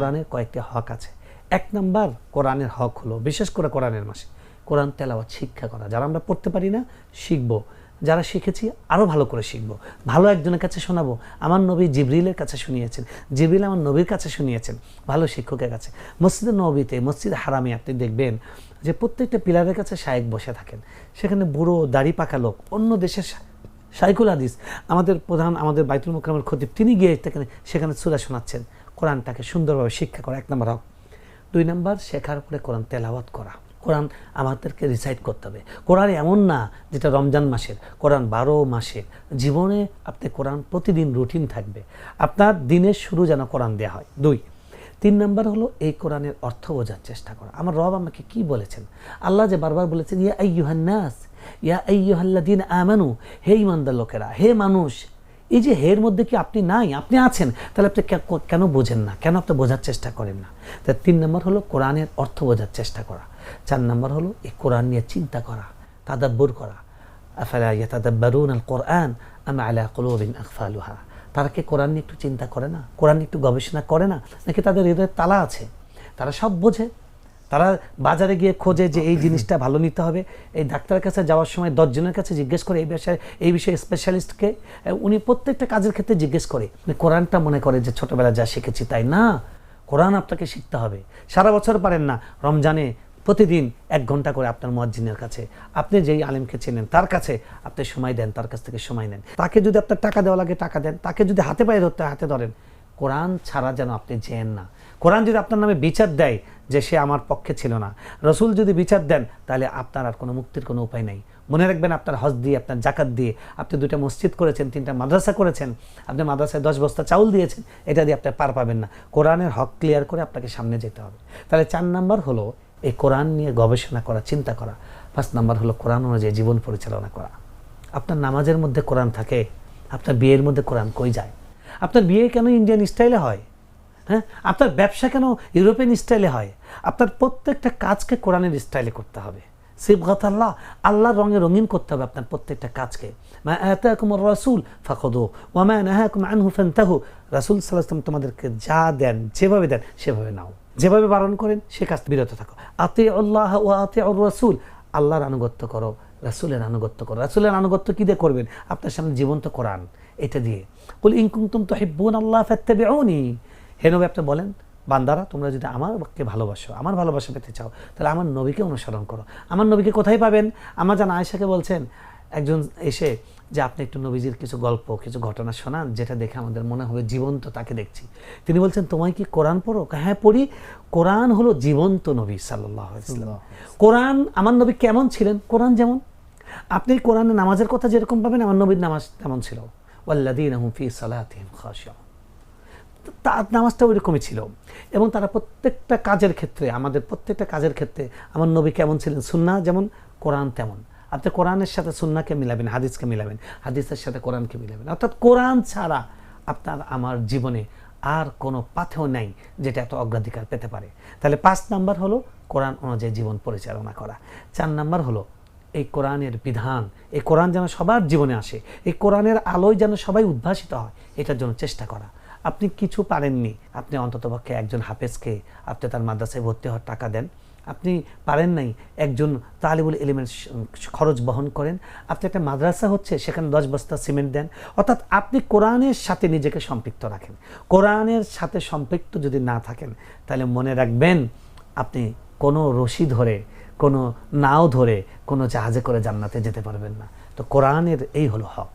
কোরআনের কয়েকটি হক আছে। এক নাম্বার কোরআনের হক হলো, বিশেষ করে কোরআনের মাসে কোরআন তেলাওয়াত শিক্ষা করা। যারা আমরা পড়তে পারি না শিখবো, যারা শিখেছি আরও ভালো করে শিখবো, ভালো একজনের কাছে শোনাবো। আমার নবী জিবরিলের কাছে শুনিয়েছেন, জিবরিল আমার নবীর কাছে শুনিয়েছেন, ভালো শিক্ষকের কাছে। মসজিদে নববীতে, মসজিদ হারামে আপনি দেখবেন যে প্রত্যেকটা পিলারের কাছে শায়েক বসে থাকেন, সেখানে বুড়ো দাড়ি পাকা লোক, অন্য দেশের শাইখুল হাদিস, আমাদের প্রধান, আমাদের বাইতুল মুকাররমের খতিব, তিনি গিয়ে সেখানে সূরা শোনাচ্ছেন। কোরআনটাকে সুন্দরভাবে শিক্ষা করা এক নম্বর হক। 2 নম্বর শেখার পরে কোরআন তেলাওয়াত করা। কোরআন আমাদেরকে রিসাইট করতে হবে। কোরআন এমন না যেটা রমজান মাসের, কোরআন 12 মাসের। জীবনে আপনি কোরআন প্রতিদিন রুটিন থাকবে, আপনার দিনের শুরু যেন কোরআন দেওয়া হয়। 3 নম্বর হলো এই কোরআনের অর্থ বোঝার চেষ্টা করা। আমার রব আমাকে কি বলেছেন? আল্লাহ যে বারবার বলেছেন ইয়া আইয়ুহান নাস, ইয়া আইয়ুহাল্লাযীনা আমানু, হে ঈমানদার লোকেরা, হে মানুষ। এই যে হের মধ্যে কি আপনি নাই? আপনি আছেন, তাহলে আপনি কেন বোঝেন না? কেন আপনি বোঝার চেষ্টা করেন না? তাই 3 নম্বর হলো কোরআনের অর্থ বোঝার চেষ্টা করা। 4 নম্বর হলো এই কোরআন নিয়ে চিন্তা করা, তাদাব্বুর করা। আফালা ইয়াতাদাব্বারুনাল কুরআন আম আলা কুলুবিন আকফালুহা। তারা কি কোরআন নিয়ে একটু চিন্তা করে না? কোরআন নিয়ে একটু গবেষণা করে না? নাকি তাদের হৃদয়ে তালা আছে? তারা সব বোঝে, তারা বাজারে গিয়ে খোঁজে যে এই জিনিসটা ভালো নিতে হবে। এই ডাক্তারের কাছে যাওয়ার সময় 10 জনের কাছে জিজ্ঞেস করে এই বিষয়ে স্পেশালিস্টকে, উনি প্রত্যেকটা কাজের ক্ষেত্রে জিজ্ঞেস করে। উনি কোরআনটা মনে করে যে ছোটবেলা যা শিখেছি তাই না, কোরআন আপনাকে শিখতে হবে। সারা বছর পারেন না, রমজানে প্রতিদিন 1 ঘন্টা করে আপনার মুয়াজ্জিনের কাছে, আপনি যেই আলেমকে চেনেন তার কাছে আপনি সময় দেন, তার কাছ থেকে সময় নেন। তাকে যদি আপনার টাকা দেওয়া লাগে টাকা দেন, তাকে যদি হাতে পায়ে ধরতে হাতে ধরেন। কোরআন ছাড়া যেন আপনি যেন না। কোরআন যদি আপনার নামে বিচার দেয় যে সে আমার পক্ষে ছিল না, রসুল যদি বিচার দেন, তাহলে আপনার আর কোনো মুক্তির কোনো উপায় নেই। মনে রাখবেন, আপনার হজ দিয়ে, আপনার জাকাত দিয়ে, আপনি 2টা মসজিদ করেছেন, 3টা মাদ্রাসা করেছেন, আপনি মাদ্রাসায় 10 বস্তা চাউল দিয়েছেন, এটা দিয়ে আপনি পার পাবেন না। কোরআনের হক ক্লিয়ার করে আপনাকে সামনে যেতে হবে। তাহলে 4 নম্বর হলো এই কোরআন নিয়ে গবেষণা করা, চিন্তা করা। 5 নম্বর হলো কোরআন অনুযায়ী জীবন পরিচালনা করা। আপনার নামাজের মধ্যে কোরআন থাকে, আপনার বিয়ের মধ্যে কোরআন কই যায়? আপনার বিয়ে কেন ইন্ডিয়ান স্টাইলে হয়? হ্যাঁ, আপনার ব্যবসা কেন ইউরোপিয়ান স্টাইলে হয়? আপনার প্রত্যেকটা কাজকে কোরআনের স্টাইলে করতে হবে। সিবগাত আল্লাহ, আল্লাহর রঙে রঙিন করতে হবে আপনার প্রত্যেকটা কাজকে। মা আতাকুমুর রাসূল ফাখুযু ওয়া মা নাহাকুম আনহু ফান্তাহু। রাসূল সাল্লাল্লাহু আলাইহি ওয়াসাল্লাম তোমাদেরকে যা দেন, যেভাবে দেন সেভাবে নাও, যেভাবে বারণ করেন সে কাজ বিরত থাকো। আতিউল্লাহ ওয়া আতিউর রাসূল, আল্লাহর আনুগত্য করো, রাসূলের আনুগত্য করো। রাসূলের আনুগত্য কি দিয়ে করবেন? আপনার সামনে জীবন্ত কোরআন, এটা দিয়ে। কুল ইন কুনতুম তুহিব্বুনাল্লাহ ফাত্তাবিউনি। হে নবী, আপনি বলেন, বান্দারা তোমরা যদি আমাকে ভালোবাসো, আমার ভালোবাসা পেতে চাও, তাহলে আমার নবীকে অনুসরণ করো। আমার নবীকে কোথায় পাবেন? আমার জান আয়েশাকে বলছেন একজন এসে যে আপনি একটু নবীজির কিছু গল্প, কিছু ঘটনা শোনান, যেটা দেখে আমাদের মনে হবে জীবন্ত তাকে দেখছি। তিনি বলছেন, তোমায় কি কোরআন পড়ো? হ্যাঁ পড়ি। কোরআন হলো জীবন্ত নবী সাল্লাল্লাহু আলাইহি ওয়াসাল্লাম। কোরআন, আমার নবী কেমন ছিলেন? কোরআন যেমন। আপনি কোরআনে নামাজের কথা যেরকম পাবেন, আমার নবীর নামাজ তেমন ছিল। ওয়াল্লাযীনা হুম ফী সালাতিহিম খাশিউন। তার নামাজটা ওইরকমই ছিল। এবং তারা প্রত্যেকটা কাজের ক্ষেত্রে, আমাদের প্রত্যেকটা কাজের ক্ষেত্রে আমার নবী কেমন ছিলেন? সুন্নাহ যেমন, কোরআন তেমন। আপনি কোরআনের সাথে সুন্নাহকে মিলাবেন, হাদিসকে মিলাবেন, হাদিসের সাথে কোরআনকে মিলাবেন। অর্থাৎ কোরআন ছাড়া আপনার আমার জীবনে আর কোনো পাথেও নাই যেটা এত অগ্রাধিকার পেতে পারে। তাহলে 5 নাম্বার হলো কোরআন অনুযায়ী জীবন পরিচালনা করা। 4 নাম্বার হলো এই কোরআনের বিধান, এই কোরআন যেন সবার জীবনে আসে, এই কোরআনের আলোয় যেন সবাই উদ্ভাসিত হয়, এটার জন্য চেষ্টা করা। আপনি কিছু পারেননি, আপনি অন্ততপক্ষে একজন হাফেজকে আপনি তার মাদ্রাসায় ভর্তি হওয়ার টাকা দেন। আপনি পারেন নাই, একজন তালিবুল ইলমের খরচ বহন করেন। আপনি একটা মাদ্রাসা হচ্ছে, সেখানে 10 বস্তা সিমেন্ট দেন। অর্থাৎ আপনি কোরআনের সাথে নিজেকে সম্পৃক্ত রাখেন। কোরআনের সাথে সম্পৃক্ত যদি না থাকেন, তাহলে মনে রাখবেন আপনি কোনো রশি ধরে, কোনো নাও ধরে, কোনো জাহাজে করে জান্নাতে যেতে পারবেন না। তো কোরআনের এই হলো হক।